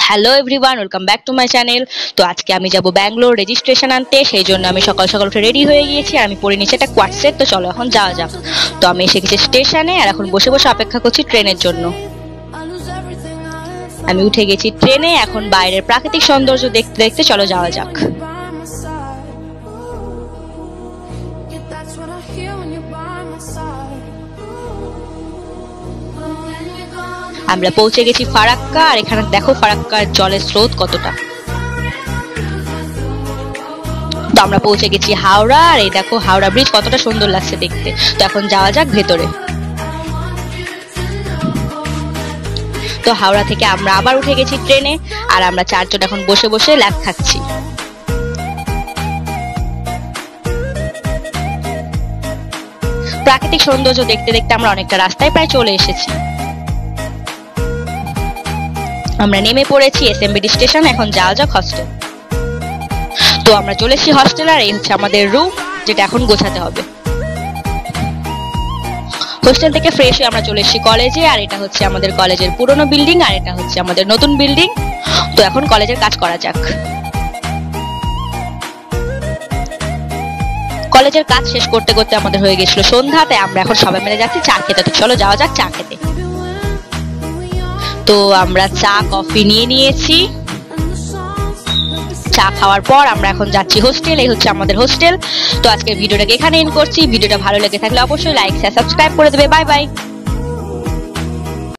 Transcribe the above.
Hello everyone, welcome back to my channel. তো আজকে আমি যাব ব্যাঙ্গালোর রেজিস্ট্রেশন আনতে, সেই জন্য আমি সকাল সকাল উঠে রেডি হয়ে গিয়েছি আর আমি পরে নিচে একটা কোয়াড সেট। তো চলো এখন যাওয়া যাক। তো আমি এসে গেছি স্টেশনে আর এখন বসে বসে অপেক্ষা করছি ট্রেনের জন্য। আমি উঠে গেছি ট্রেনে, এখন বাইরের প্রাকৃতিক সৌন্দর্য দেখতে দেখতে চলো যাওয়া যাক। আমরা পৌঁছে গেছি ফারাক্কা, আর এখানে দেখো ফারাক্কার জলের স্রোত কতটা। তো আমরা পৌঁছে গেছি হাওড়া, আর এই দেখো হাওড়া ব্রিজ কতটা সুন্দর লাগছে দেখতে। তো এখন যাওয়া যাক ভেতরে। তো হাওড়া থেকে আমরা আবার উঠে গেছি ট্রেনে, আর আমরা চারজন এখন বসে বসে ল্যাব খাচ্ছি। প্রাকৃতিক সৌন্দর্য দেখতে দেখতে আমরা অনেকটা রাস্তায় প্রায় চলে এসেছি। আমরা নেমে পড়েছি এসএমবিডি স্টেশন, এখন যাওয়া যাক হস্টেল। তো আমরা চলে এসেছি হস্টেল, আর এই হচ্ছে আমাদের রুম, যেটা এখন গোছাতে হবে। হোস্টেল থেকে ফ্রেশ হয়ে আমরা চলে এসেছি কলেজে, আর এটা হচ্ছে আমাদের কলেজের পুরনো বিল্ডিং, আর এটা হচ্ছে আমাদের নতুন বিল্ডিং। তো এখন কলেজের কাজ করা যাক। কলেজের কাজ শেষ করতে করতে আমাদের হয়ে গেছিল সন্ধ্যা, তাই আমরা এখন সবাই মিলে যাচ্ছি চা খেতে। তো চলো যাওয়া যাক চা খেতে। তো আমরা চা কফি নিয়ে নিয়েছি। চা খাওয়ার পর আমরা এখন যাচ্ছি হোস্টেল, এই হচ্ছে আমাদের হোস্টেল। তো আজকের ভিডিওটাকে এখানে এন্ড করছি। ভিডিওটা ভালো লেগে থাকলে অবশ্যই লাইক শেয়ার সাবস্ক্রাইব করে দেবে। Bye bye.